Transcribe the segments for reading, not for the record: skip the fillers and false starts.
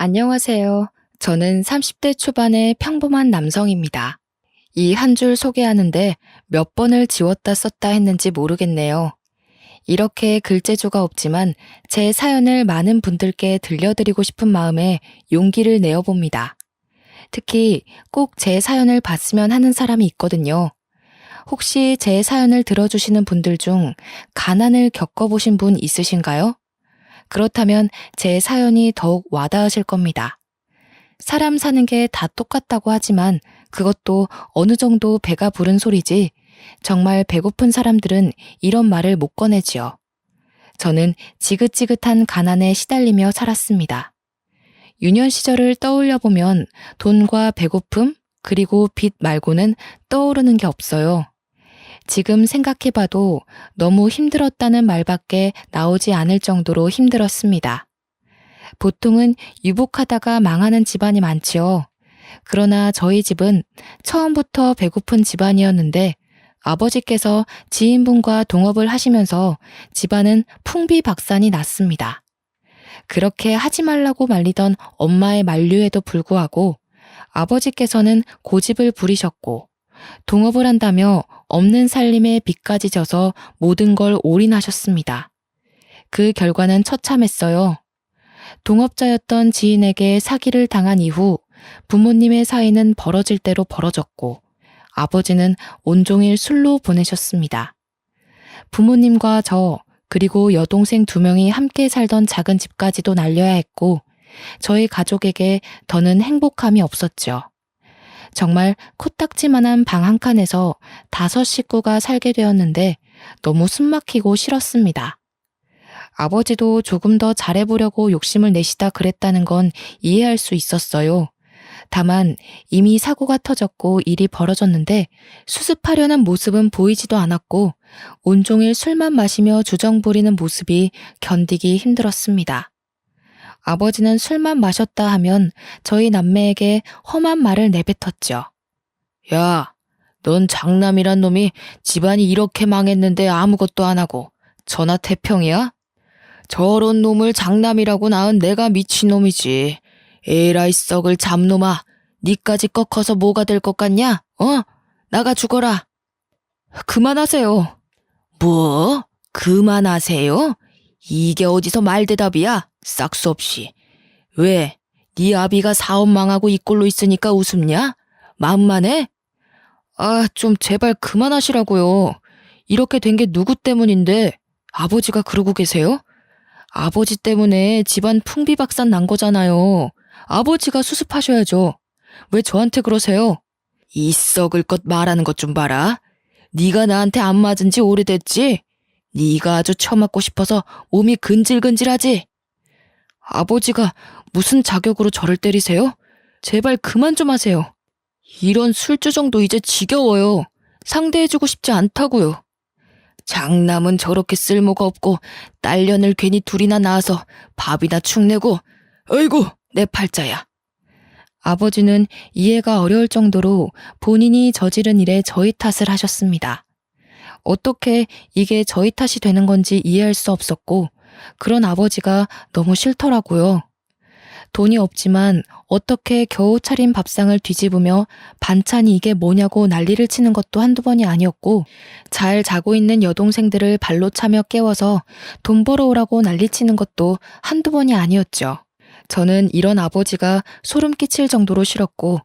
안녕하세요. 저는 30대 초반의 평범한 남성입니다. 이 한 줄 소개하는데 몇 번을 지웠다 썼다 했는지 모르겠네요. 이렇게 글재주가 없지만 제 사연을 많은 분들께 들려드리고 싶은 마음에 용기를 내어봅니다. 특히 꼭 제 사연을 봤으면 하는 사람이 있거든요. 혹시 제 사연을 들어주시는 분들 중 가난을 겪어보신 분 있으신가요? 그렇다면 제 사연이 더욱 와닿으실 겁니다. 사람 사는 게 다 똑같다고 하지만 그것도 어느 정도 배가 부른 소리지 정말 배고픈 사람들은 이런 말을 못 꺼내지요. 저는 지긋지긋한 가난에 시달리며 살았습니다. 유년 시절을 떠올려 보면 돈과 배고픔 그리고 빚 말고는 떠오르는 게 없어요. 지금 생각해봐도 너무 힘들었다는 말밖에 나오지 않을 정도로 힘들었습니다. 보통은 유복하다가 망하는 집안이 많지요. 그러나 저희 집은 처음부터 배고픈 집안이었는데 아버지께서 지인분과 동업을 하시면서 집안은 풍비박산이 났습니다. 그렇게 하지 말라고 말리던 엄마의 만류에도 불구하고 아버지께서는 고집을 부리셨고 동업을 한다며 없는 살림에 빚까지 져서 모든 걸 올인하셨습니다. 그 결과는 처참했어요. 동업자였던 지인에게 사기를 당한 이후 부모님의 사이는 벌어질 대로 벌어졌고 아버지는 온종일 술로 보내셨습니다. 부모님과 저 그리고 여동생 2명이 함께 살던 작은 집까지도 날려야 했고 저희 가족에게 더는 행복함이 없었죠. 정말 코딱지만한 방 한 칸에서 5 식구가 살게 되었는데 너무 숨막히고 싫었습니다. 아버지도 조금 더 잘해보려고 욕심을 내시다 그랬다는 건 이해할 수 있었어요. 다만 이미 사고가 터졌고 일이 벌어졌는데 수습하려는 모습은 보이지도 않았고 온종일 술만 마시며 주정 부리는 모습이 견디기 힘들었습니다. 아버지는 술만 마셨다 하면 저희 남매에게 험한 말을 내뱉었죠. 야, 넌 장남이란 놈이 집안이 이렇게 망했는데 아무것도 안 하고 전화태평이야? 저런 놈을 장남이라고 낳은 내가 미친놈이지. 에라이 썩을 잡놈아, 니까지 꺾어서 뭐가 될 것 같냐? 나가 죽어라. 그만하세요. 뭐? 그만하세요? 이게 어디서 말대답이야? 싹수 없이. 왜? 네 아비가 사업 망하고 이 꼴로 있으니까 웃음냐? 마음만 해? 좀 제발 그만하시라고요. 이렇게 된 게 누구 때문인데 아버지가 그러고 계세요? 아버지 때문에 집안 풍비박산 난 거잖아요. 아버지가 수습하셔야죠. 왜 저한테 그러세요? 이 썩을 것 말하는 것 좀 봐라. 네가 나한테 안 맞은 지 오래됐지? 네가 아주 처맞고 싶어서 몸이 근질근질하지? 아버지가 무슨 자격으로 저를 때리세요? 제발 그만 좀 하세요. 이런 술주정도 이제 지겨워요. 상대해주고 싶지 않다고요. 장남은 저렇게 쓸모가 없고 딸년을 괜히 둘이나 낳아서 밥이나 축내고 어이구 내 팔자야. 아버지는 이해가 어려울 정도로 본인이 저지른 일에 저희 탓을 하셨습니다. 어떻게 이게 저희 탓이 되는 건지 이해할 수 없었고 그런 아버지가 너무 싫더라고요. 돈이 없지만 어떻게 겨우 차린 밥상을 뒤집으며 반찬이 이게 뭐냐고 난리를 치는 것도 한두 번이 아니었고 잘 자고 있는 여동생들을 발로 차며 깨워서 돈 벌어오라고 난리치는 것도 한두 번이 아니었죠. 저는 이런 아버지가 소름 끼칠 정도로 싫었고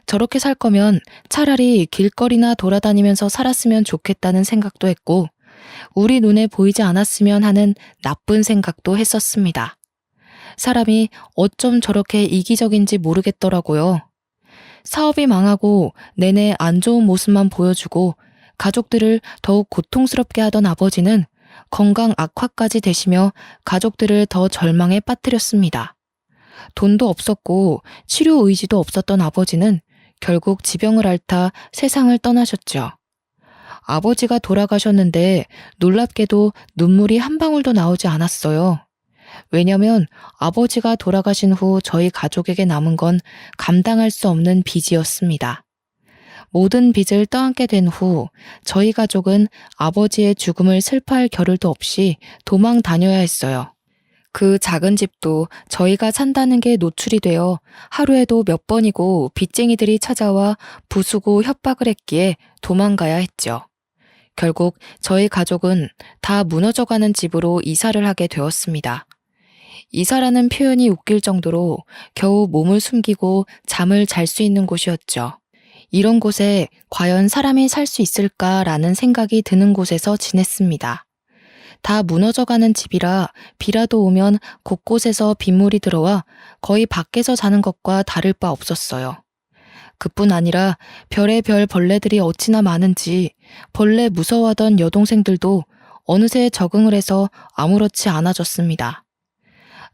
저렇게 살 거면 차라리 길거리나 돌아다니면서 살았으면 좋겠다는 생각도 했고 우리 눈에 보이지 않았으면 하는 나쁜 생각도 했었습니다. 사람이 어쩜 저렇게 이기적인지 모르겠더라고요. 사업이 망하고 내내 안 좋은 모습만 보여주고 가족들을 더욱 고통스럽게 하던 아버지는 건강 악화까지 되시며 가족들을 더 절망에 빠뜨렸습니다. 돈도 없었고 치료 의지도 없었던 아버지는 결국 지병을 앓다 세상을 떠나셨죠. 아버지가 돌아가셨는데 놀랍게도 눈물이 한 방울도 나오지 않았어요. 왜냐면 아버지가 돌아가신 후 저희 가족에게 남은 건 감당할 수 없는 빚이었습니다. 모든 빚을 떠안게 된 후 저희 가족은 아버지의 죽음을 슬퍼할 겨를도 없이 도망 다녀야 했어요. 그 작은 집도 저희가 산다는 게 노출이 되어 하루에도 몇 번이고 빚쟁이들이 찾아와 부수고 협박을 했기에 도망가야 했죠. 결국 저희 가족은 다 무너져가는 집으로 이사를 하게 되었습니다. 이사라는 표현이 웃길 정도로 겨우 몸을 숨기고 잠을 잘 수 있는 곳이었죠. 이런 곳에 과연 사람이 살 수 있을까라는 생각이 드는 곳에서 지냈습니다. 다 무너져가는 집이라 비라도 오면 곳곳에서 빗물이 들어와 거의 밖에서 자는 것과 다를 바 없었어요. 그뿐 아니라 별의별 벌레들이 어찌나 많은지 벌레 무서워하던 여동생들도 어느새 적응을 해서 아무렇지 않아졌습니다.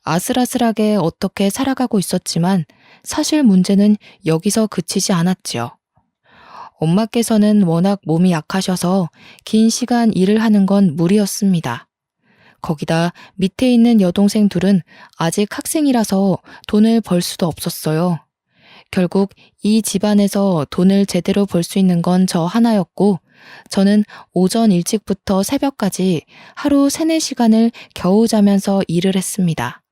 아슬아슬하게 어떻게 살아가고 있었지만 사실 문제는 여기서 그치지 않았지요. 엄마께서는 워낙 몸이 약하셔서 긴 시간 일을 하는 건 무리였습니다. 거기다 밑에 있는 여동생 둘은 아직 학생이라서 돈을 벌 수도 없었어요. 결국 이 집안에서 돈을 제대로 벌 수 있는 건 저 하나였고, 저는 오전 일찍부터 새벽까지 하루 3, 4시간을 겨우 자면서 일을 했습니다.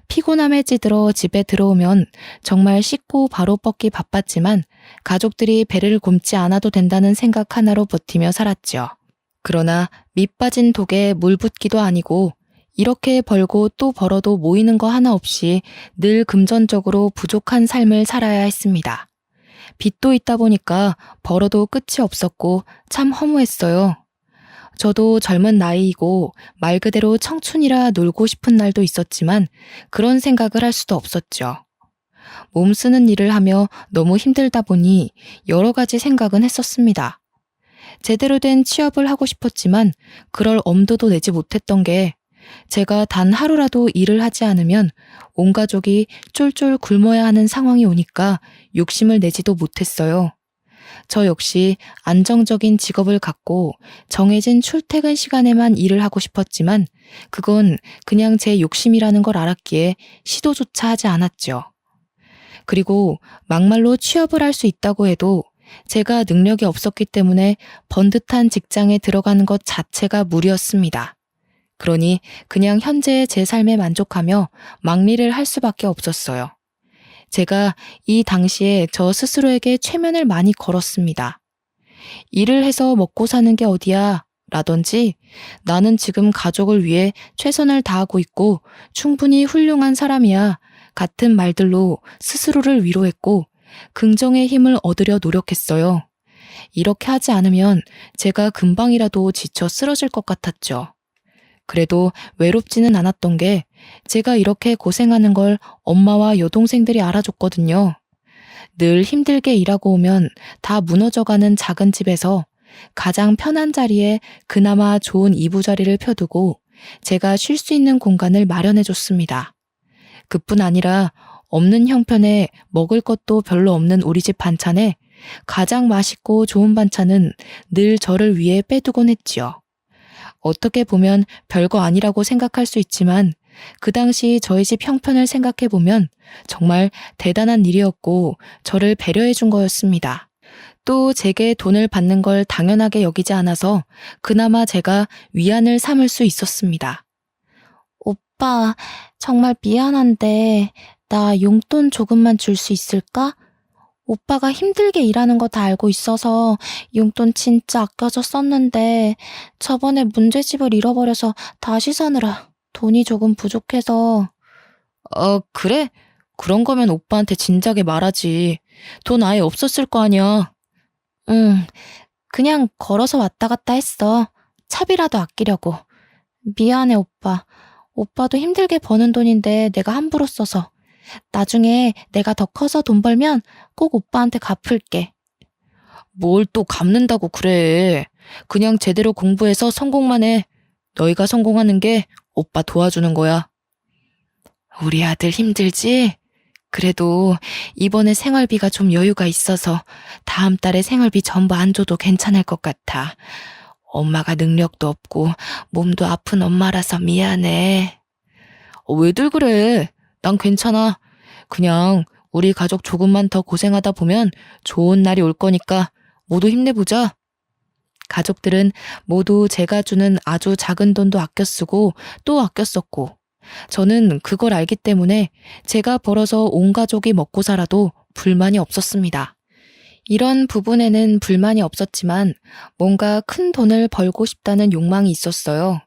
피곤함에 찌들어 집에 들어오면 정말 씻고 바로 뻗기 바빴지만 가족들이 배를 굼지 않아도 된다는 생각 하나로 버티며 살았죠. 그러나 밑 빠진 독에 물 붓기도 아니고 이렇게 벌고 또 벌어도 모이는 거 하나 없이 늘 금전적으로 부족한 삶을 살아야 했습니다. 빚도 있다 보니까 벌어도 끝이 없었고 참 허무했어요. 저도 젊은 나이이고 말 그대로 청춘이라 놀고 싶은 날도 있었지만 그런 생각을 할 수도 없었죠. 몸 쓰는 일을 하며 너무 힘들다 보니 여러 가지 생각은 했었습니다. 제대로 된 취업을 하고 싶었지만 그럴 엄두도 내지 못했던 게 제가 단 하루라도 일을 하지 않으면 온 가족이 쫄쫄 굶어야 하는 상황이 오니까 욕심을 내지도 못했어요. 저 역시 안정적인 직업을 갖고 정해진 출퇴근 시간에만 일을 하고 싶었지만 그건 그냥 제 욕심이라는 걸 알았기에 시도조차 하지 않았죠. 그리고 막말로 취업을 할 수 있다고 해도 제가 능력이 없었기 때문에 번듯한 직장에 들어가는 것 자체가 무리였습니다. 그러니 그냥 현재의 제 삶에 만족하며 막리를 할 수밖에 없었어요. 제가 이 당시에 저 스스로에게 최면을 많이 걸었습니다. 일을 해서 먹고 사는 게 어디야? 라든지 나는 지금 가족을 위해 최선을 다하고 있고 충분히 훌륭한 사람이야. 같은 말들로 스스로를 위로했고 긍정의 힘을 얻으려 노력했어요. 이렇게 하지 않으면 제가 금방이라도 지쳐 쓰러질 것 같았죠. 그래도 외롭지는 않았던 게 제가 이렇게 고생하는 걸 엄마와 여동생들이 알아줬거든요. 늘 힘들게 일하고 오면 다 무너져가는 작은 집에서 가장 편한 자리에 그나마 좋은 이부자리를 펴두고 제가 쉴 수 있는 공간을 마련해줬습니다. 그뿐 아니라 없는 형편에 먹을 것도 별로 없는 우리 집 반찬에 가장 맛있고 좋은 반찬은 늘 저를 위해 빼두곤 했지요. 어떻게 보면 별거 아니라고 생각할 수 있지만 그 당시 저희 집 형편을 생각해보면 정말 대단한 일이었고 저를 배려해 준 거였습니다. 또 제게 돈을 받는 걸 당연하게 여기지 않아서 그나마 제가 위안을 삼을 수 있었습니다. 오빠, 정말 미안한데 나 용돈 조금만 줄 수 있을까? 오빠가 힘들게 일하는 거 다 알고 있어서 용돈 진짜 아껴서 썼는데 저번에 문제집을 잃어버려서 다시 사느라 돈이 조금 부족해서. 그래? 그런 거면 오빠한테 진작에 말하지. 돈 아예 없었을 거 아니야. 응, 그냥 걸어서 왔다 갔다 했어. 차비라도 아끼려고. 미안해, 오빠. 오빠도 힘들게 버는 돈인데 내가 함부로 써서. 나중에 내가 더 커서 돈 벌면 꼭 오빠한테 갚을게. 뭘 또 갚는다고 그래. 그냥 제대로 공부해서 성공만 해. 너희가 성공하는 게 오빠 도와주는 거야. 우리 아들 힘들지? 그래도 이번에 생활비가 좀 여유가 있어서 다음 달에 생활비 전부 안 줘도 괜찮을 것 같아. 엄마가 능력도 없고 몸도 아픈 엄마라서 미안해. 왜들 그래? 난 괜찮아. 그냥 우리 가족 조금만 더 고생하다 보면 좋은 날이 올 거니까 모두 힘내보자. 가족들은 모두 제가 주는 아주 작은 돈도 아껴 쓰고 또 아껴 썼고 저는 그걸 알기 때문에 제가 벌어서 온 가족이 먹고 살아도 불만이 없었습니다. 이런 부분에는 불만이 없었지만 뭔가 큰 돈을 벌고 싶다는 욕망이 있었어요.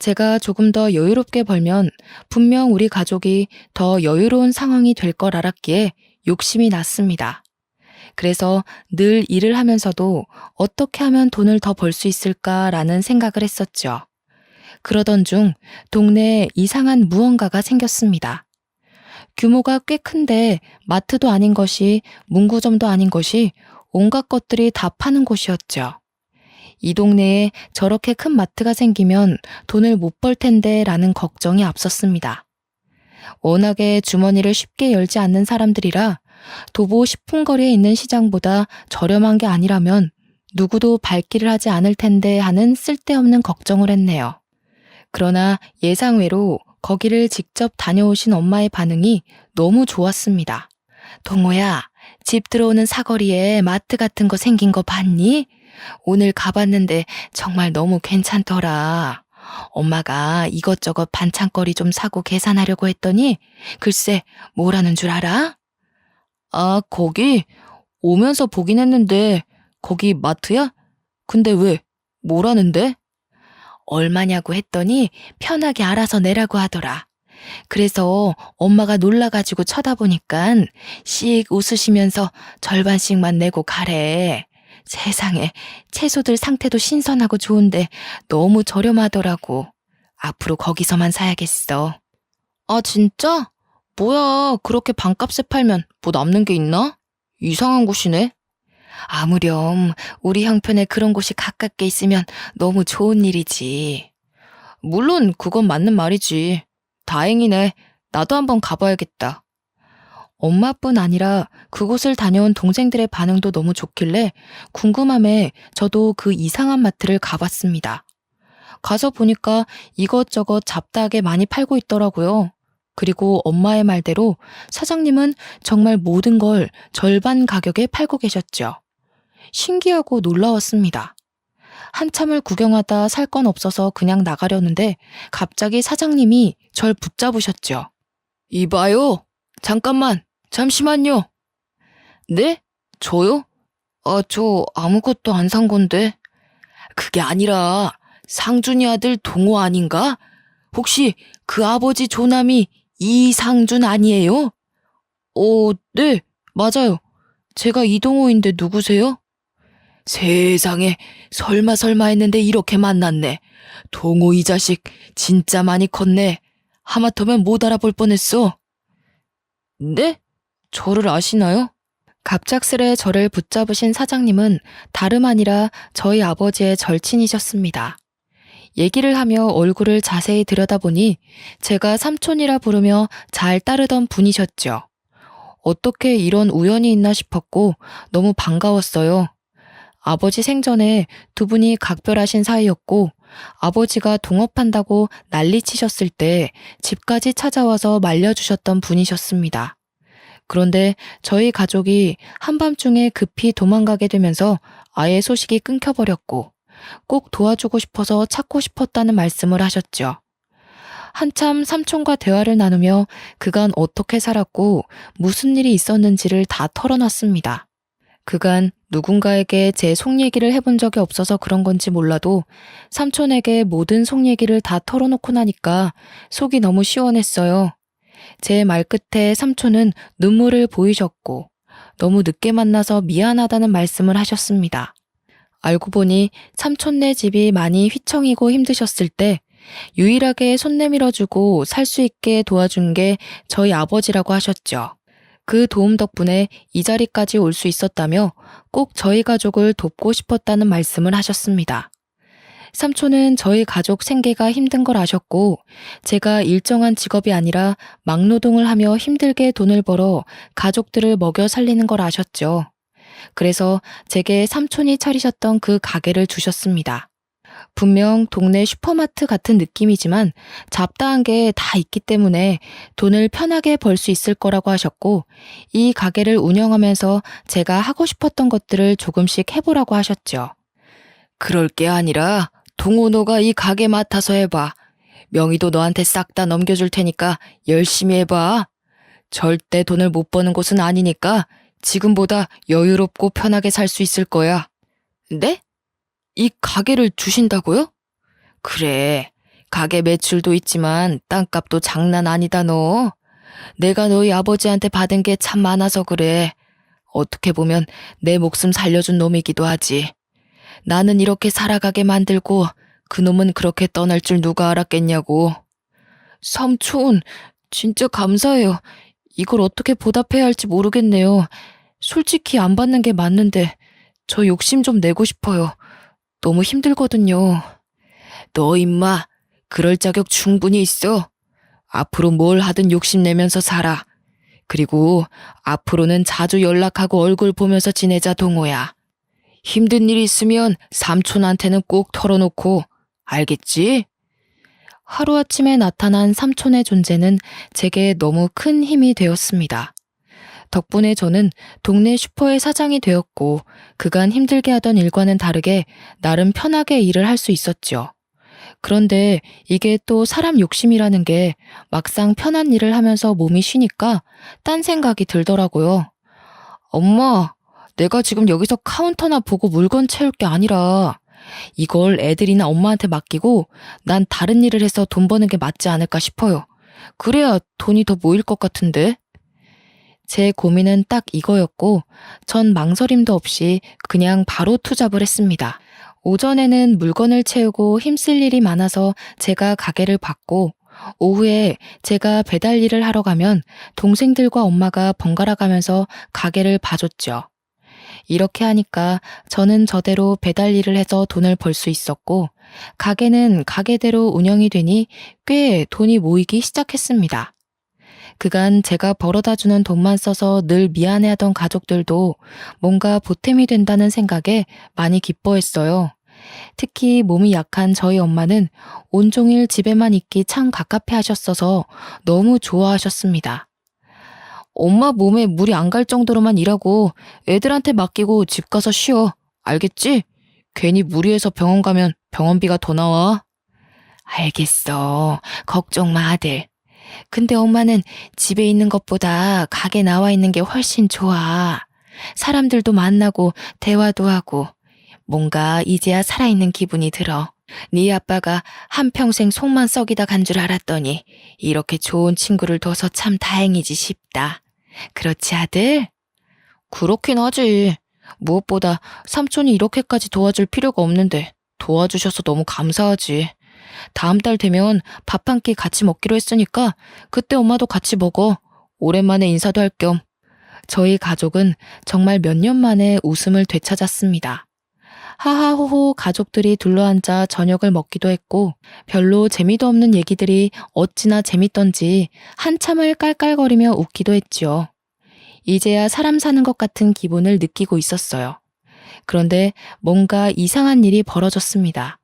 제가 조금 더 여유롭게 벌면 분명 우리 가족이 더 여유로운 상황이 될 걸 알았기에 욕심이 났습니다. 그래서 늘 일을 하면서도 어떻게 하면 돈을 더 벌 수 있을까라는 생각을 했었죠. 그러던 중 동네에 이상한 무언가가 생겼습니다. 규모가 꽤 큰데 마트도 아닌 것이 문구점도 아닌 것이 온갖 것들이 다 파는 곳이었죠. 이 동네에 저렇게 큰 마트가 생기면 돈을 못 벌 텐데 라는 걱정이 앞섰습니다. 워낙에 주머니를 쉽게 열지 않는 사람들이라 도보 10분 거리에 있는 시장보다 저렴한 게 아니라면 누구도 발길을 하지 않을 텐데 하는 쓸데없는 걱정을 했네요. 그러나 예상외로 거기를 직접 다녀오신 엄마의 반응이 너무 좋았습니다. 동호야, 집 들어오는 사거리에 마트 같은 거 생긴 거 봤니? 오늘 가봤는데 정말 너무 괜찮더라. 엄마가 이것저것 반찬거리 좀 사고 계산하려고 했더니 글쎄 뭐라는 줄 알아? 아, 거기 오면서 보긴 했는데 거기 마트야? 근데 왜? 뭐라는데? 얼마냐고 했더니 편하게 알아서 내라고 하더라. 그래서 엄마가 놀라가지고 쳐다보니깐 씩 웃으시면서 절반씩만 내고 가래. 세상에, 채소들 상태도 신선하고 좋은데 너무 저렴하더라고. 앞으로 거기서만 사야겠어. 아, 진짜? 뭐야, 그렇게 반값에 팔면 뭐 남는 게 있나? 이상한 곳이네. 아무렴 우리 형편에 그런 곳이 가깝게 있으면 너무 좋은 일이지. 물론 그건 맞는 말이지. 다행이네. 나도 한번 가봐야겠다. 엄마뿐 아니라 그곳을 다녀온 동생들의 반응도 너무 좋길래 궁금함에 저도 그 이상한 마트를 가봤습니다. 가서 보니까 이것저것 잡다하게 많이 팔고 있더라고요. 그리고 엄마의 말대로 사장님은 정말 모든 걸 절반 가격에 팔고 계셨죠. 신기하고 놀라웠습니다. 한참을 구경하다 살 건 없어서 그냥 나가려는데 갑자기 사장님이 절 붙잡으셨죠. 이봐요. 잠깐만. 잠시만요. 네? 저요? 아, 저 아무것도 안 산 건데. 그게 아니라 상준이 아들 동호 아닌가? 혹시 그 아버지 조남이 이상준 아니에요? 네, 맞아요. 제가 이동호인데 누구세요? 세상에, 설마 했는데 이렇게 만났네. 동호 이 자식 진짜 많이 컸네. 하마터면 못 알아볼 뻔했어. 네? 저를 아시나요? 갑작스레 저를 붙잡으신 사장님은 다름 아니라 저희 아버지의 절친이셨습니다. 얘기를 하며 얼굴을 자세히 들여다보니 제가 삼촌이라 부르며 잘 따르던 분이셨죠. 어떻게 이런 우연이 있나 싶었고 너무 반가웠어요. 아버지 생전에 두 분이 각별하신 사이였고 아버지가 동업한다고 난리치셨을 때 집까지 찾아와서 말려주셨던 분이셨습니다. 그런데 저희 가족이 한밤중에 급히 도망가게 되면서 아예 소식이 끊겨버렸고 꼭 도와주고 싶어서 찾고 싶었다는 말씀을 하셨죠. 한참 삼촌과 대화를 나누며 그간 어떻게 살았고 무슨 일이 있었는지를 다 털어놨습니다. 그간 누군가에게 제 속 얘기를 해본 적이 없어서 그런 건지 몰라도 삼촌에게 모든 속 얘기를 다 털어놓고 나니까 속이 너무 시원했어요. 제 말끝에 삼촌은 눈물을 보이셨고 너무 늦게 만나서 미안하다는 말씀을 하셨습니다. 알고 보니 삼촌네 집이 많이 휘청이고 힘드셨을 때 유일하게 손 내밀어주고 살 수 있게 도와준 게 저희 아버지라고 하셨죠. 그 도움 덕분에 이 자리까지 올 수 있었다며 꼭 저희 가족을 돕고 싶었다는 말씀을 하셨습니다. 삼촌은 저희 가족 생계가 힘든 걸 아셨고 제가 일정한 직업이 아니라 막노동을 하며 힘들게 돈을 벌어 가족들을 먹여 살리는 걸 아셨죠. 그래서 제게 삼촌이 차리셨던 그 가게를 주셨습니다. 분명 동네 슈퍼마트 같은 느낌이지만 잡다한 게 다 있기 때문에 돈을 편하게 벌 수 있을 거라고 하셨고 이 가게를 운영하면서 제가 하고 싶었던 것들을 조금씩 해보라고 하셨죠. 그럴 게 아니라 동호 너가 이 가게 맡아서 해봐. 명의도 너한테 싹 다 넘겨줄 테니까 열심히 해봐. 절대 돈을 못 버는 곳은 아니니까 지금보다 여유롭고 편하게 살 수 있을 거야. 네? 이 가게를 주신다고요? 그래. 가게 매출도 있지만 땅값도 장난 아니다 너. 내가 너희 아버지한테 받은 게 참 많아서 그래. 어떻게 보면 내 목숨 살려준 놈이기도 하지. 나는 이렇게 살아가게 만들고 그놈은 그렇게 떠날 줄 누가 알았겠냐고. 삼촌, 진짜 감사해요. 이걸 어떻게 보답해야 할지 모르겠네요. 솔직히 안 받는 게 맞는데 저 욕심 좀 내고 싶어요. 너무 힘들거든요. 너 임마, 그럴 자격 충분히 있어. 앞으로 뭘 하든 욕심내면서 살아. 그리고 앞으로는 자주 연락하고 얼굴 보면서 지내자 동호야. 힘든 일 있으면 삼촌한테는 꼭 털어놓고, 알겠지? 하루아침에 나타난 삼촌의 존재는 제게 너무 큰 힘이 되었습니다. 덕분에 저는 동네 슈퍼의 사장이 되었고 그간 힘들게 하던 일과는 다르게 나름 편하게 일을 할 수 있었죠. 그런데 이게 또 사람 욕심이라는 게 막상 편한 일을 하면서 몸이 쉬니까 딴 생각이 들더라고요. 엄마, 내가 지금 여기서 카운터나 보고 물건 채울 게 아니라 이걸 애들이나 엄마한테 맡기고 난 다른 일을 해서 돈 버는 게 맞지 않을까 싶어요. 그래야 돈이 더 모일 것 같은데. 제 고민은 딱 이거였고 전 망설임도 없이 그냥 바로 투잡을 했습니다. 오전에는 물건을 채우고 힘쓸 일이 많아서 제가 가게를 봤고 오후에 제가 배달 일을 하러 가면 동생들과 엄마가 번갈아 가면서 가게를 봐줬죠. 이렇게 하니까 저는 저대로 배달 일을 해서 돈을 벌 수 있었고 가게는 가게대로 운영이 되니 꽤 돈이 모이기 시작했습니다. 그간 제가 벌어다 주는 돈만 써서 늘 미안해하던 가족들도 뭔가 보탬이 된다는 생각에 많이 기뻐했어요. 특히 몸이 약한 저희 엄마는 온종일 집에만 있기 참 갑갑해 하셨어서 너무 좋아하셨습니다. 엄마 몸에 물이 안 갈 정도로만 일하고 애들한테 맡기고 집 가서 쉬어. 알겠지? 괜히 무리해서 병원 가면 병원비가 더 나와. 알겠어. 걱정 마, 아들. 근데 엄마는 집에 있는 것보다 가게 나와 있는 게 훨씬 좋아. 사람들도 만나고 대화도 하고 뭔가 이제야 살아있는 기분이 들어. 네 아빠가 한평생 속만 썩이다 간 줄 알았더니 이렇게 좋은 친구를 둬서 참 다행이지 싶다. 그렇지 아들? 그렇긴 하지. 무엇보다 삼촌이 이렇게까지 도와줄 필요가 없는데 도와주셔서 너무 감사하지. 다음 달 되면 밥 한 끼 같이 먹기로 했으니까 그때 엄마도 같이 먹어. 오랜만에 인사도 할 겸. 저희 가족은 정말 몇 년 만에 웃음을 되찾았습니다. 하하호호 가족들이 둘러앉아 저녁을 먹기도 했고 별로 재미도 없는 얘기들이 어찌나 재밌던지 한참을 깔깔거리며 웃기도 했지요. 이제야 사람 사는 것 같은 기분을 느끼고 있었어요. 그런데 뭔가 이상한 일이 벌어졌습니다.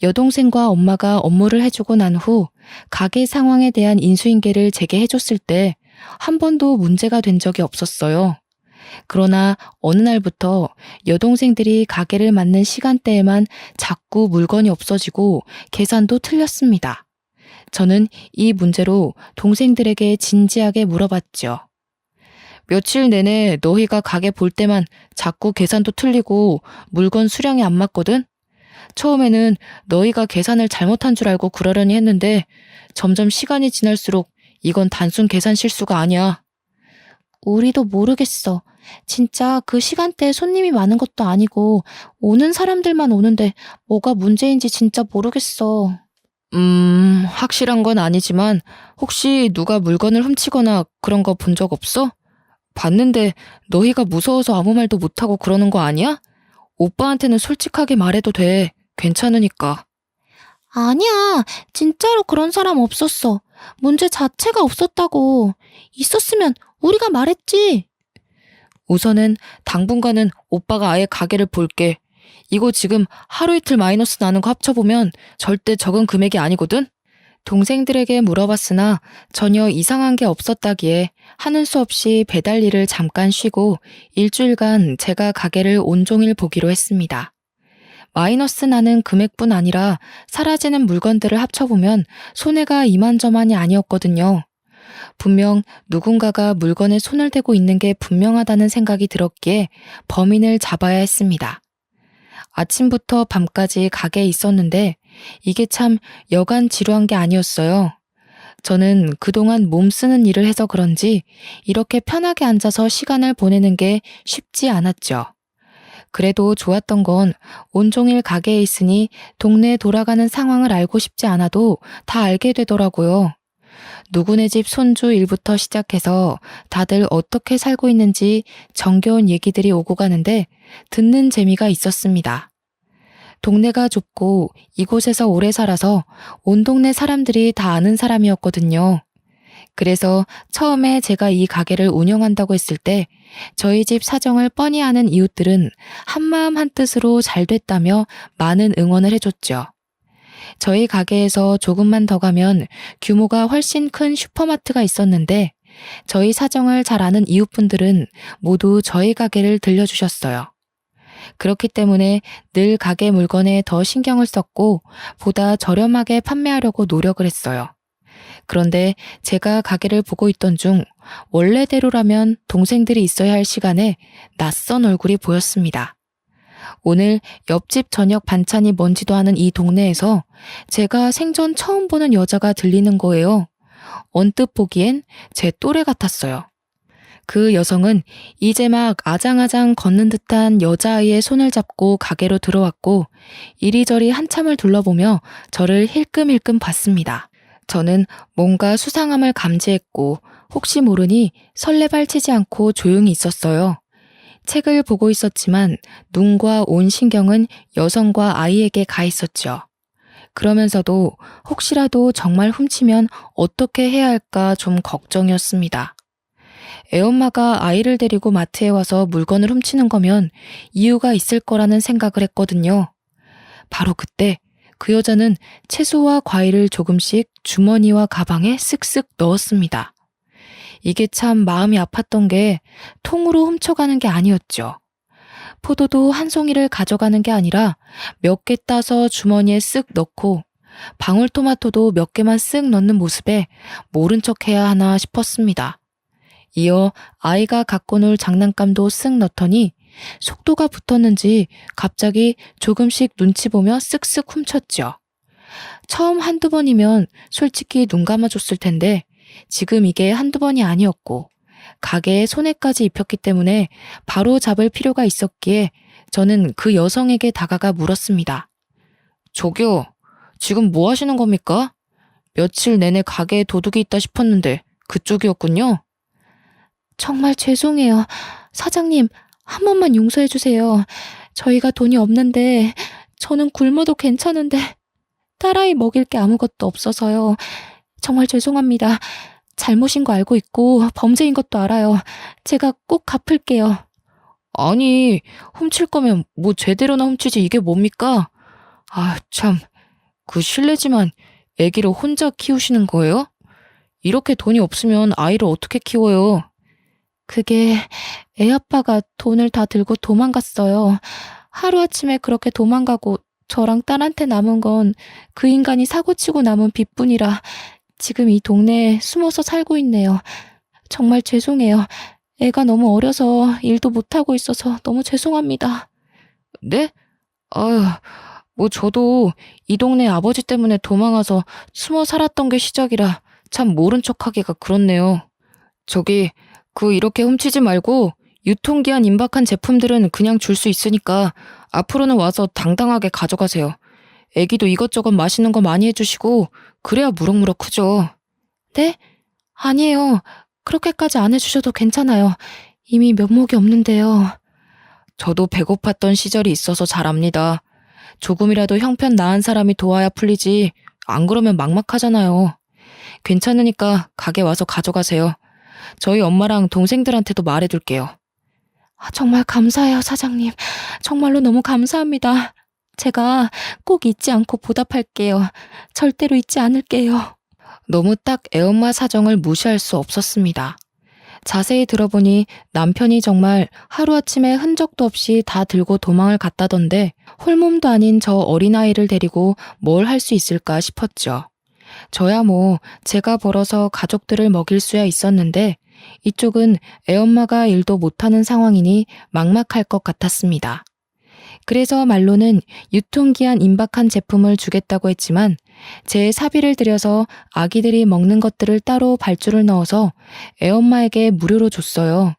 여동생과 엄마가 업무를 해주고 난 후 가게 상황에 대한 인수인계를 제게 해줬을 때 한 번도 문제가 된 적이 없었어요. 그러나 어느 날부터 여동생들이 가게를 맡는 시간대에만 자꾸 물건이 없어지고 계산도 틀렸습니다. 저는 이 문제로 동생들에게 진지하게 물어봤죠. 며칠 내내 너희가 가게 볼 때만 자꾸 계산도 틀리고 물건 수량이 안 맞거든? 처음에는 너희가 계산을 잘못한 줄 알고 그러려니 했는데 점점 시간이 지날수록 이건 단순 계산 실수가 아니야. 우리도 모르겠어. 진짜 그 시간대에 손님이 많은 것도 아니고 오는 사람들만 오는데 뭐가 문제인지 진짜 모르겠어. 확실한 건 아니지만 혹시 누가 물건을 훔치거나 그런 거 본 적 없어? 봤는데 너희가 무서워서 아무 말도 못하고 그러는 거 아니야? 오빠한테는 솔직하게 말해도 돼. 괜찮으니까. 아니야. 진짜로 그런 사람 없었어. 문제 자체가 없었다고. 있었으면 우리가 말했지. 우선은 당분간은 오빠가 아예 가게를 볼게. 이거 지금 하루 이틀 마이너스 나는 거 합쳐보면 절대 적은 금액이 아니거든? 동생들에게 물어봤으나 전혀 이상한 게 없었다기에 하는 수 없이 배달 일을 잠깐 쉬고 일주일간 제가 가게를 온종일 보기로 했습니다. 마이너스 나는 금액뿐 아니라 사라지는 물건들을 합쳐보면 손해가 이만저만이 아니었거든요. 분명 누군가가 물건에 손을 대고 있는 게 분명하다는 생각이 들었기에 범인을 잡아야 했습니다. 아침부터 밤까지 가게에 있었는데 이게 참 여간 지루한 게 아니었어요. 저는 그동안 몸 쓰는 일을 해서 그런지 이렇게 편하게 앉아서 시간을 보내는 게 쉽지 않았죠. 그래도 좋았던 건 온종일 가게에 있으니 동네에 돌아가는 상황을 알고 싶지 않아도 다 알게 되더라고요. 누구네 집 손주 일부터 시작해서 다들 어떻게 살고 있는지 정겨운 얘기들이 오고 가는데 듣는 재미가 있었습니다. 동네가 좁고 이곳에서 오래 살아서 온 동네 사람들이 다 아는 사람이었거든요. 그래서 처음에 제가 이 가게를 운영한다고 했을 때 저희 집 사정을 뻔히 아는 이웃들은 한마음 한뜻으로 잘 됐다며 많은 응원을 해줬죠. 저희 가게에서 조금만 더 가면 규모가 훨씬 큰 슈퍼마트가 있었는데 저희 사정을 잘 아는 이웃분들은 모두 저희 가게를 들려주셨어요. 그렇기 때문에 늘 가게 물건에 더 신경을 썼고 보다 저렴하게 판매하려고 노력을 했어요. 그런데 제가 가게를 보고 있던 중 원래대로라면 동생들이 있어야 할 시간에 낯선 얼굴이 보였습니다. 오늘 옆집 저녁 반찬이 뭔지도 아는 이 동네에서 제가 생전 처음 보는 여자가 들리는 거예요. 언뜻 보기엔 제 또래 같았어요. 그 여성은 이제 막 아장아장 걷는 듯한 여자아이의 손을 잡고 가게로 들어왔고 이리저리 한참을 둘러보며 저를 힐끔힐끔 봤습니다. 저는 뭔가 수상함을 감지했고 혹시 모르니 설레발치지 않고 조용히 있었어요. 책을 보고 있었지만 눈과 온 신경은 여성과 아이에게 가 있었죠. 그러면서도 혹시라도 정말 훔치면 어떻게 해야 할까 좀 걱정이었습니다. 애엄마가 아이를 데리고 마트에 와서 물건을 훔치는 거면 이유가 있을 거라는 생각을 했거든요. 바로 그때 그 여자는 채소와 과일을 조금씩 주머니와 가방에 쓱쓱 넣었습니다. 이게 참 마음이 아팠던 게 통으로 훔쳐가는 게 아니었죠. 포도도 한 송이를 가져가는 게 아니라 몇 개 따서 주머니에 쓱 넣고 방울토마토도 몇 개만 쓱 넣는 모습에 모른 척 해야 하나 싶었습니다. 이어 아이가 갖고 놀 장난감도 쓱 넣더니 속도가 붙었는지 갑자기 조금씩 눈치 보며 쓱쓱 훔쳤죠. 처음 한두 번이면 솔직히 눈 감아줬을 텐데 지금 이게 한두 번이 아니었고 가게에 손해까지 입혔기 때문에 바로 잡을 필요가 있었기에 저는 그 여성에게 다가가 물었습니다. 저기요, 지금 뭐 하시는 겁니까? 며칠 내내 가게에 도둑이 있다 싶었는데 그쪽이었군요. 정말 죄송해요. 사장님, 한 번만 용서해 주세요. 저희가 돈이 없는데 저는 굶어도 괜찮은데 딸아이 먹일 게 아무것도 없어서요. 정말 죄송합니다. 잘못인 거 알고 있고 범죄인 것도 알아요. 제가 꼭 갚을게요. 아니, 훔칠 거면 뭐 제대로나 훔치지 이게 뭡니까? 아, 참, 그 실례지만 애기를 혼자 키우시는 거예요? 이렇게 돈이 없으면 아이를 어떻게 키워요? 그게 애 아빠가 돈을 다 들고 도망갔어요. 하루아침에 그렇게 도망가고 저랑 딸한테 남은 건 그 인간이 사고치고 남은 빚뿐이라 지금 이 동네에 숨어서 살고 있네요. 정말 죄송해요. 애가 너무 어려서 일도 못하고 있어서 너무 죄송합니다. 네? 아유, 뭐 저도 이 동네 아버지 때문에 도망와서 숨어 살았던 게 시작이라 참 모른 척하기가 그렇네요. 저기 이렇게 훔치지 말고 유통기한 임박한 제품들은 그냥 줄 수 있으니까 앞으로는 와서 당당하게 가져가세요. 애기도 이것저것 맛있는 거 많이 해주시고 그래야 무럭무럭 크죠. 네? 아니에요. 그렇게까지 안 해주셔도 괜찮아요. 이미 면목이 없는데요. 저도 배고팠던 시절이 있어서 잘 압니다. 조금이라도 형편 나은 사람이 도와야 풀리지 안 그러면 막막하잖아요. 괜찮으니까 가게 와서 가져가세요. 저희 엄마랑 동생들한테도 말해둘게요. 정말 감사해요, 사장님. 정말로 너무 감사합니다. 제가 꼭 잊지 않고 보답할게요. 절대로 잊지 않을게요. 너무 딱 애엄마 사정을 무시할 수 없었습니다. 자세히 들어보니 남편이 정말 하루아침에 흔적도 없이 다 들고 도망을 갔다던데 홀몸도 아닌 저 어린아이를 데리고 뭘 할 수 있을까 싶었죠. 저야 뭐 제가 벌어서 가족들을 먹일 수야 있었는데 이쪽은 애엄마가 일도 못하는 상황이니 막막할 것 같았습니다. 그래서 말로는 유통기한 임박한 제품을 주겠다고 했지만 제 사비를 들여서 아기들이 먹는 것들을 따로 발주를 넣어서 애엄마에게 무료로 줬어요.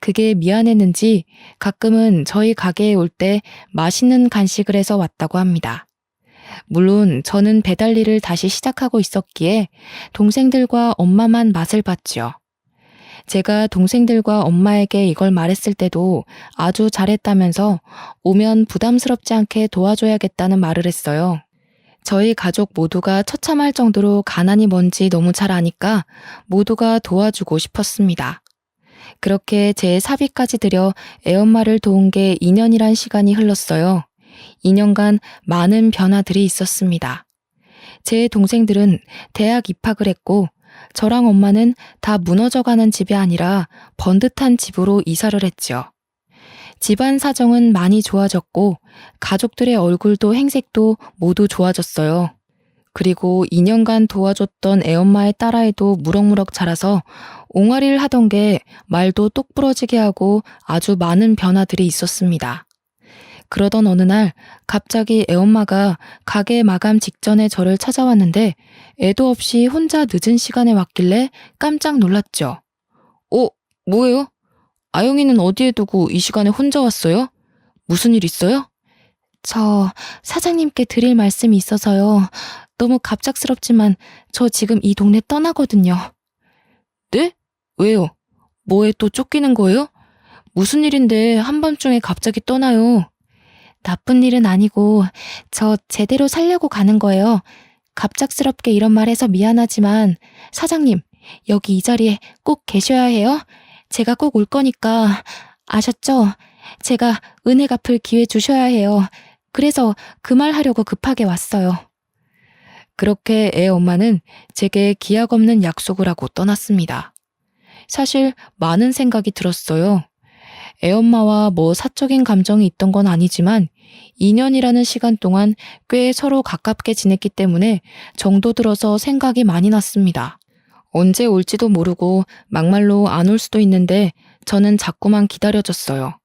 그게 미안했는지 가끔은 저희 가게에 올 때 맛있는 간식을 해서 왔다고 합니다. 물론 저는 배달 일을 다시 시작하고 있었기에 동생들과 엄마만 맛을 봤죠. 제가 동생들과 엄마에게 이걸 말했을 때도 아주 잘했다면서 오면 부담스럽지 않게 도와줘야겠다는 말을 했어요. 저희 가족 모두가 처참할 정도로 가난이 뭔지 너무 잘 아니까 모두가 도와주고 싶었습니다. 그렇게 제 사비까지 들여 애엄마를 도운 게 2년이란 시간이 흘렀어요. 2년간 많은 변화들이 있었습니다. 제 동생들은 대학 입학을 했고 저랑 엄마는 다 무너져가는 집이 아니라 번듯한 집으로 이사를 했죠. 집안 사정은 많이 좋아졌고 가족들의 얼굴도 행색도 모두 좋아졌어요. 그리고 2년간 도와줬던 애엄마의 딸아이도 무럭무럭 자라서 옹알이를 하던 게 말도 똑부러지게 하고 아주 많은 변화들이 있었습니다. 그러던 어느 날 갑자기 애엄마가 가게 마감 직전에 저를 찾아왔는데 애도 없이 혼자 늦은 시간에 왔길래 깜짝 놀랐죠. 뭐예요? 아영이는 어디에 두고 이 시간에 혼자 왔어요? 무슨 일 있어요? 저 사장님께 드릴 말씀이 있어서요. 너무 갑작스럽지만 저 지금 이 동네 떠나거든요. 네? 왜요? 뭐에 또 쫓기는 거예요? 무슨 일인데 한밤중에 갑자기 떠나요? 나쁜 일은 아니고 저 제대로 살려고 가는 거예요. 갑작스럽게 이런 말 해서 미안하지만 사장님, 여기 이 자리에 꼭 계셔야 해요. 제가 꼭 올 거니까 아셨죠? 제가 은혜 갚을 기회 주셔야 해요. 그래서 그 말 하려고 급하게 왔어요. 그렇게 애 엄마는 제게 기약 없는 약속을 하고 떠났습니다. 사실 많은 생각이 들었어요. 애엄마와 뭐 사적인 감정이 있던 건 아니지만 2년이라는 시간 동안 꽤 서로 가깝게 지냈기 때문에 정도 들어서 생각이 많이 났습니다. 언제 올지도 모르고 막말로 안 올 수도 있는데 저는 자꾸만 기다려졌어요.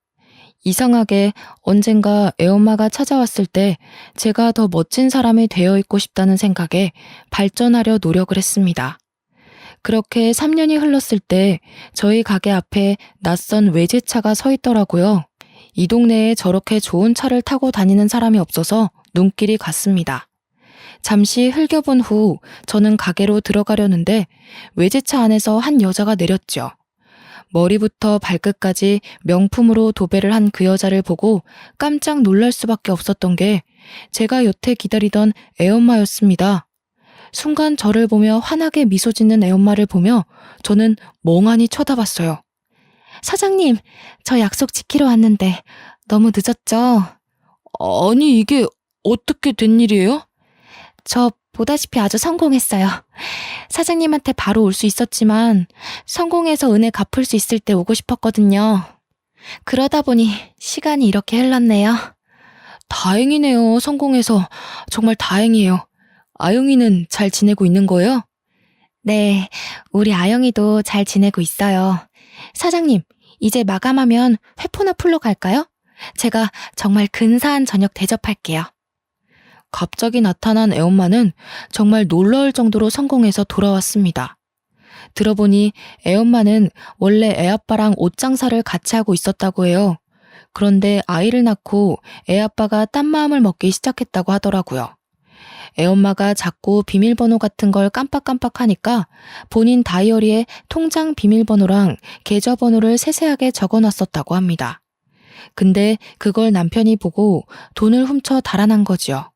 이상하게 언젠가 애엄마가 찾아왔을 때 제가 더 멋진 사람이 되어 있고 싶다는 생각에 발전하려 노력을 했습니다. 그렇게 3년이 흘렀을 때 저희 가게 앞에 낯선 외제차가 서 있더라고요. 이 동네에 저렇게 좋은 차를 타고 다니는 사람이 없어서 눈길이 갔습니다. 잠시 흘겨본 후 저는 가게로 들어가려는데 외제차 안에서 한 여자가 내렸죠. 머리부터 발끝까지 명품으로 도배를 한 그 여자를 보고 깜짝 놀랄 수밖에 없었던 게 제가 여태 기다리던 애엄마였습니다. 순간 저를 보며 환하게 미소 짓는 애엄마를 보며 저는 멍하니 쳐다봤어요. 사장님, 저 약속 지키러 왔는데 너무 늦었죠? 아니, 이게 어떻게 된 일이에요? 저 보다시피 아주 성공했어요. 사장님한테 바로 올 수 있었지만 성공해서 은혜 갚을 수 있을 때 오고 싶었거든요. 그러다 보니 시간이 이렇게 흘렀네요. 다행이네요. 성공해서 정말 다행이에요. 아영이는 잘 지내고 있는 거예요? 네, 우리 아영이도 잘 지내고 있어요. 사장님, 이제 마감하면 회포나 풀로 갈까요? 제가 정말 근사한 저녁 대접할게요. 갑자기 나타난 애엄마는 정말 놀라울 정도로 성공해서 돌아왔습니다. 들어보니 애엄마는 원래 애아빠랑 옷 장사를 같이 하고 있었다고 해요. 그런데 아이를 낳고 애아빠가 딴 마음을 먹기 시작했다고 하더라고요. 애엄마가 자꾸 비밀번호 같은 걸 깜빡깜빡하니까 본인 다이어리에 통장 비밀번호랑 계좌번호를 세세하게 적어놨었다고 합니다. 근데 그걸 남편이 보고 돈을 훔쳐 달아난 거지요.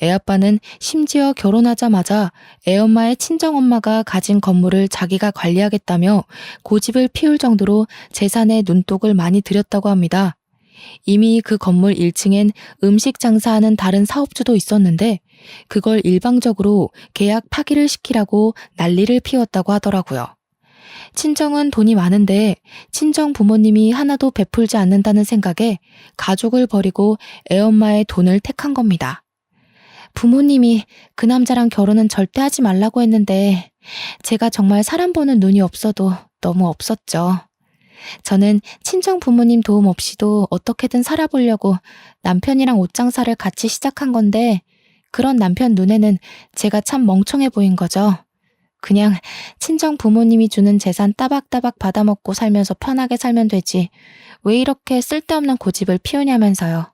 애아빠는 심지어 결혼하자마자 애엄마의 친정엄마가 가진 건물을 자기가 관리하겠다며 고집을 피울 정도로 재산에 눈독을 많이 들였다고 합니다. 이미 그 건물 1층엔 음식 장사하는 다른 사업주도 있었는데 그걸 일방적으로 계약 파기를 시키라고 난리를 피웠다고 하더라고요. 친정은 돈이 많은데 친정 부모님이 하나도 베풀지 않는다는 생각에 가족을 버리고 애엄마의 돈을 택한 겁니다. 부모님이 그 남자랑 결혼은 절대 하지 말라고 했는데 제가 정말 사람 보는 눈이 없어도 너무 없었죠. 저는 친정 부모님 도움 없이도 어떻게든 살아보려고 남편이랑 옷장사를 같이 시작한 건데 그런 남편 눈에는 제가 참 멍청해 보인 거죠. 그냥 친정 부모님이 주는 재산 따박따박 받아먹고 살면서 편하게 살면 되지. 왜 이렇게 쓸데없는 고집을 피우냐면서요.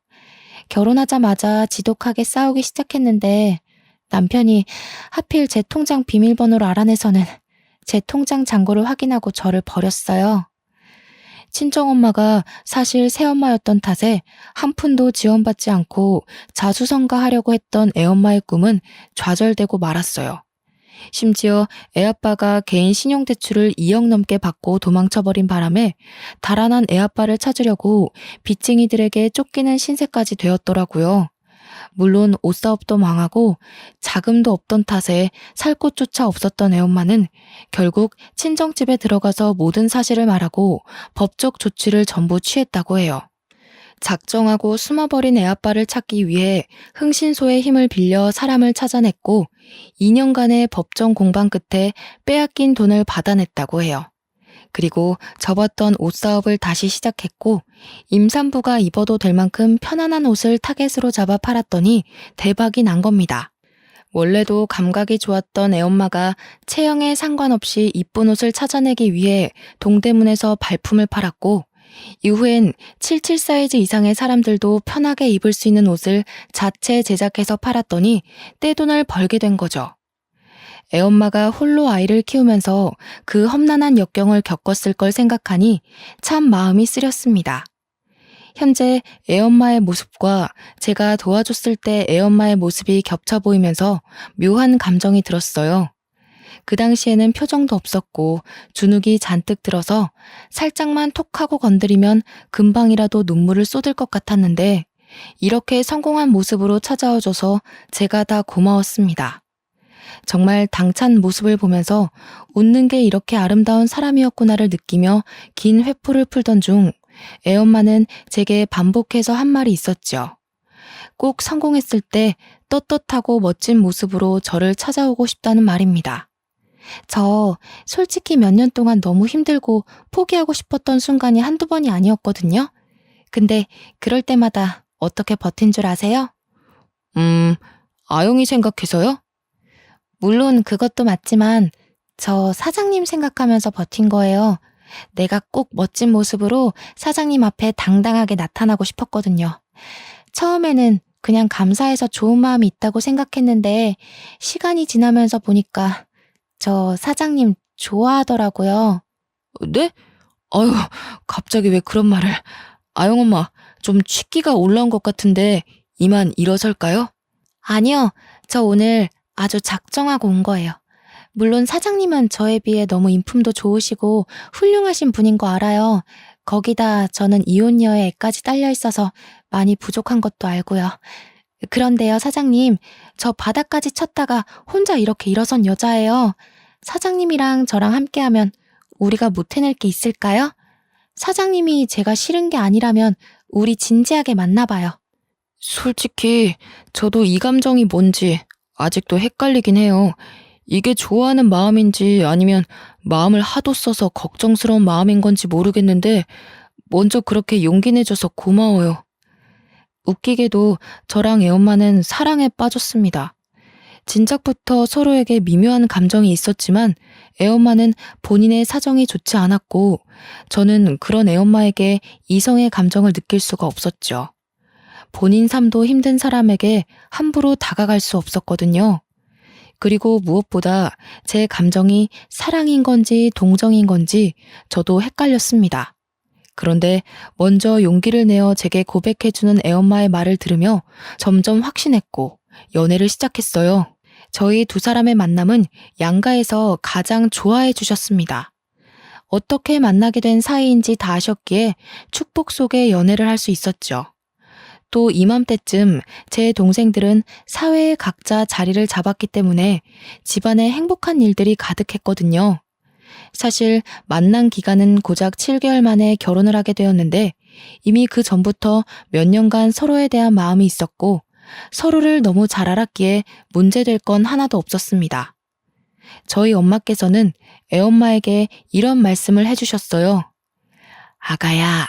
결혼하자마자 지독하게 싸우기 시작했는데 남편이 하필 제 통장 비밀번호를 알아내서는 제 통장 잔고를 확인하고 저를 버렸어요. 친정엄마가 사실 새엄마였던 탓에 한 푼도 지원받지 않고 자수성가하려고 했던 애엄마의 꿈은 좌절되고 말았어요. 심지어 애아빠가 개인 신용대출을 2억 넘게 받고 도망쳐버린 바람에 달아난 애아빠를 찾으려고 빚쟁이들에게 쫓기는 신세까지 되었더라고요. 물론 옷사업도 망하고 자금도 없던 탓에 살 곳조차 없었던 애엄마는 결국 친정집에 들어가서 모든 사실을 말하고 법적 조치를 전부 취했다고 해요. 작정하고 숨어버린 애아빠를 찾기 위해 흥신소의 힘을 빌려 사람을 찾아냈고 2년간의 법정 공방 끝에 빼앗긴 돈을 받아냈다고 해요. 그리고 접었던 옷사업을 다시 시작했고 임산부가 입어도 될 만큼 편안한 옷을 타겟으로 잡아 팔았더니 대박이 난 겁니다. 원래도 감각이 좋았던 애엄마가 체형에 상관없이 이쁜 옷을 찾아내기 위해 동대문에서 발품을 팔았고 이후엔 77 사이즈 이상의 사람들도 편하게 입을 수 있는 옷을 자체 제작해서 팔았더니 떼돈을 벌게 된 거죠. 애엄마가 홀로 아이를 키우면서 그 험난한 역경을 겪었을 걸 생각하니 참 마음이 쓰렸습니다. 현재 애엄마의 모습과 제가 도와줬을 때 애엄마의 모습이 겹쳐 보이면서 묘한 감정이 들었어요. 그 당시에는 표정도 없었고 주눅이 잔뜩 들어서 살짝만 톡 하고 건드리면 금방이라도 눈물을 쏟을 것 같았는데 이렇게 성공한 모습으로 찾아와줘서 제가 다 고마웠습니다. 정말 당찬 모습을 보면서 웃는 게 이렇게 아름다운 사람이었구나를 느끼며 긴 회포를 풀던 중 애엄마는 제게 반복해서 한 말이 있었죠. 꼭 성공했을 때 떳떳하고 멋진 모습으로 저를 찾아오고 싶다는 말입니다. 저 솔직히 몇 년 동안 너무 힘들고 포기하고 싶었던 순간이 한두 번이 아니었거든요. 근데 그럴 때마다 어떻게 버틴 줄 아세요? 아영이 생각해서요? 물론 그것도 맞지만 저 사장님 생각하면서 버틴 거예요. 내가 꼭 멋진 모습으로 사장님 앞에 당당하게 나타나고 싶었거든요. 처음에는 그냥 감사해서 좋은 마음이 있다고 생각했는데 시간이 지나면서 보니까 저 사장님 좋아하더라고요. 네? 아유, 갑자기 왜 그런 말을. 아영 엄마, 좀 취기가 올라온 것 같은데 이만 일어설까요? 아니요, 저 오늘 아주 작정하고 온 거예요. 물론 사장님은 저에 비해 너무 인품도 좋으시고 훌륭하신 분인 거 알아요. 거기다 저는 이혼녀의 애까지 딸려 있어서 많이 부족한 것도 알고요. 그런데요, 사장님, 저 바닥까지 쳤다가 혼자 이렇게 일어선 여자예요. 사장님이랑 저랑 함께하면 우리가 못 해낼 게 있을까요? 사장님이 제가 싫은 게 아니라면 우리 진지하게 만나봐요. 솔직히 저도 이 감정이 뭔지 아직도 헷갈리긴 해요. 이게 좋아하는 마음인지 아니면 마음을 하도 써서 걱정스러운 마음인 건지 모르겠는데 먼저 그렇게 용기 내줘서 고마워요. 웃기게도 저랑 애엄마는 사랑에 빠졌습니다. 진작부터 서로에게 미묘한 감정이 있었지만 애엄마는 본인의 사정이 좋지 않았고 저는 그런 애엄마에게 이성의 감정을 느낄 수가 없었죠. 본인 삶도 힘든 사람에게 함부로 다가갈 수 없었거든요. 그리고 무엇보다 제 감정이 사랑인 건지 동정인 건지 저도 헷갈렸습니다. 그런데 먼저 용기를 내어 제게 고백해주는 애엄마의 말을 들으며 점점 확신했고 연애를 시작했어요. 저희 두 사람의 만남은 양가에서 가장 좋아해 주셨습니다. 어떻게 만나게 된 사이인지 다 아셨기에 축복 속에 연애를 할 수 있었죠. 또 이맘때쯤 제 동생들은 사회에 각자 자리를 잡았기 때문에 집안에 행복한 일들이 가득했거든요. 사실 만난 기간은 고작 7개월 만에 결혼을 하게 되었는데 이미 그 전부터 몇 년간 서로에 대한 마음이 있었고 서로를 너무 잘 알았기에 문제될 건 하나도 없었습니다. 저희 엄마께서는 애엄마에게 이런 말씀을 해주셨어요. 아가야,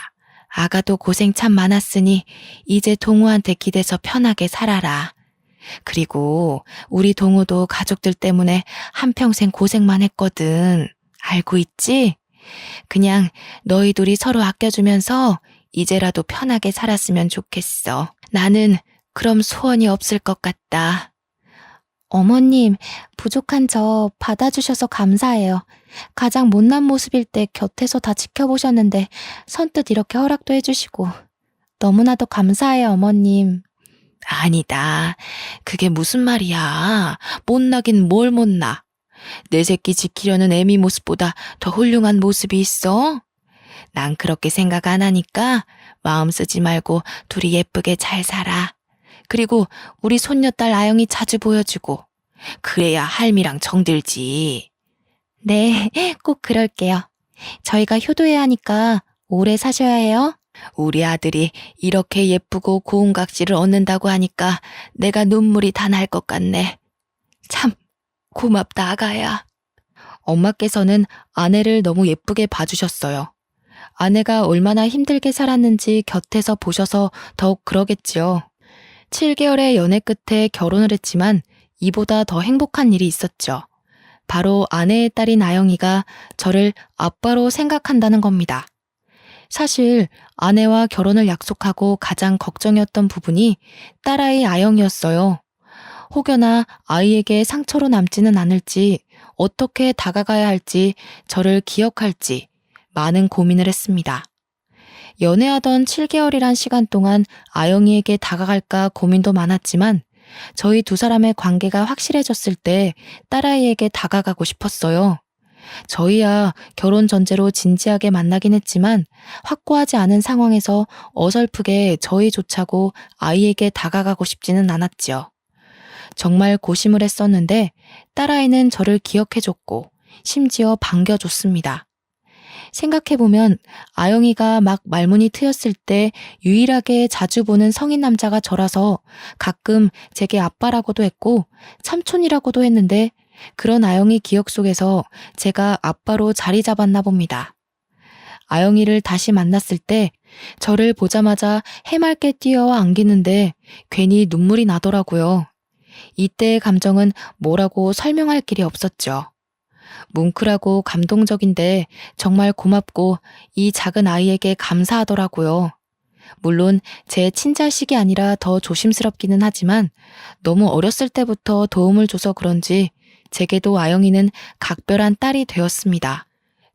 아가도 고생 참 많았으니 이제 동우한테 기대서 편하게 살아라. 그리고 우리 동우도 가족들 때문에 한평생 고생만 했거든. 알고 있지? 그냥 너희 둘이 서로 아껴주면서 이제라도 편하게 살았으면 좋겠어. 나는 그럼 소원이 없을 것 같다. 어머님, 부족한 저 받아주셔서 감사해요. 가장 못난 모습일 때 곁에서 다 지켜보셨는데 선뜻 이렇게 허락도 해주시고 너무나도 감사해요, 어머님. 아니다. 그게 무슨 말이야. 못나긴 뭘 못나. 내 새끼 지키려는 애미 모습보다 더 훌륭한 모습이 있어? 난 그렇게 생각 안 하니까 마음 쓰지 말고 둘이 예쁘게 잘 살아. 그리고 우리 손녀딸 아영이 자주 보여주고 그래야 할미랑 정들지. 네, 꼭 그럴게요. 저희가 효도해야 하니까 오래 사셔야 해요. 우리 아들이 이렇게 예쁘고 고운 각질을 얻는다고 하니까 내가 눈물이 다 날 것 같네. 참 고맙다 아가야. 엄마께서는 아내를 너무 예쁘게 봐주셨어요. 아내가 얼마나 힘들게 살았는지 곁에서 보셔서 더욱 그러겠지요. 7개월의 연애 끝에 결혼을 했지만 이보다 더 행복한 일이 있었죠. 바로 아내의 딸인 아영이가 저를 아빠로 생각한다는 겁니다. 사실 아내와 결혼을 약속하고 가장 걱정이었던 부분이 딸아이 아영이었어요. 혹여나 아이에게 상처로 남지는 않을지, 어떻게 다가가야 할지, 저를 기억할지 많은 고민을 했습니다. 연애하던 7개월이란 시간 동안 아영이에게 다가갈까 고민도 많았지만 저희 두 사람의 관계가 확실해졌을 때 딸아이에게 다가가고 싶었어요. 저희야 결혼 전제로 진지하게 만나긴 했지만 확고하지 않은 상황에서 어설프게 저희조차고 아이에게 다가가고 싶지는 않았지요. 정말 고심을 했었는데 딸아이는 저를 기억해줬고 심지어 반겨줬습니다. 생각해보면 아영이가 막 말문이 트였을 때 유일하게 자주 보는 성인 남자가 저라서 가끔 제게 아빠라고도 했고 삼촌이라고도 했는데 그런 아영이 기억 속에서 제가 아빠로 자리 잡았나 봅니다. 아영이를 다시 만났을 때 저를 보자마자 해맑게 뛰어와 안기는데 괜히 눈물이 나더라고요. 이때의 감정은 뭐라고 설명할 길이 없었죠. 뭉클하고 감동적인데 정말 고맙고 이 작은 아이에게 감사하더라고요. 물론 제 친자식이 아니라 더 조심스럽기는 하지만 너무 어렸을 때부터 도움을 줘서 그런지 제게도 아영이는 각별한 딸이 되었습니다.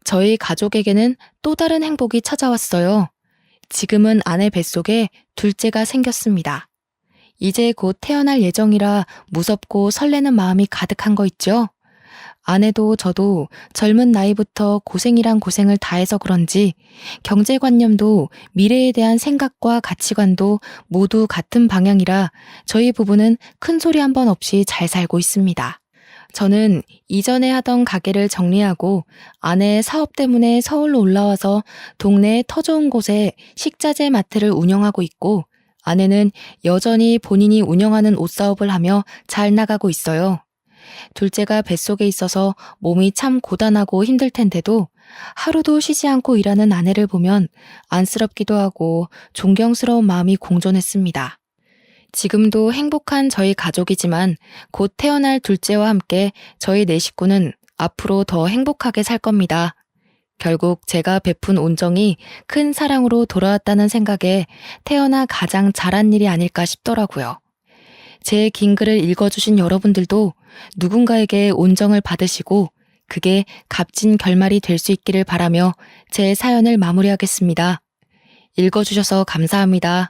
저희 가족에게는 또 다른 행복이 찾아왔어요. 지금은 아내 뱃속에 둘째가 생겼습니다. 이제 곧 태어날 예정이라 무섭고 설레는 마음이 가득한 거 있죠? 아내도 저도 젊은 나이부터 고생이란 고생을 다해서 그런지 경제관념도 미래에 대한 생각과 가치관도 모두 같은 방향이라 저희 부부는 큰 소리 한 번 없이 잘 살고 있습니다. 저는 이전에 하던 가게를 정리하고 아내의 사업 때문에 서울로 올라와서 동네에 터 좋은 곳에 식자재 마트를 운영하고 있고 아내는 여전히 본인이 운영하는 옷사업을 하며 잘 나가고 있어요. 둘째가 뱃속에 있어서 몸이 참 고단하고 힘들 텐데도 하루도 쉬지 않고 일하는 아내를 보면 안쓰럽기도 하고 존경스러운 마음이 공존했습니다. 지금도 행복한 저희 가족이지만 곧 태어날 둘째와 함께 저희 네 식구는 앞으로 더 행복하게 살 겁니다. 결국 제가 베푼 온정이 큰 사랑으로 돌아왔다는 생각에 태어나 가장 잘한 일이 아닐까 싶더라고요. 제 긴 글을 읽어주신 여러분들도 누군가에게 온정을 받으시고 그게 값진 결말이 될 수 있기를 바라며 제 사연을 마무리하겠습니다. 읽어주셔서 감사합니다.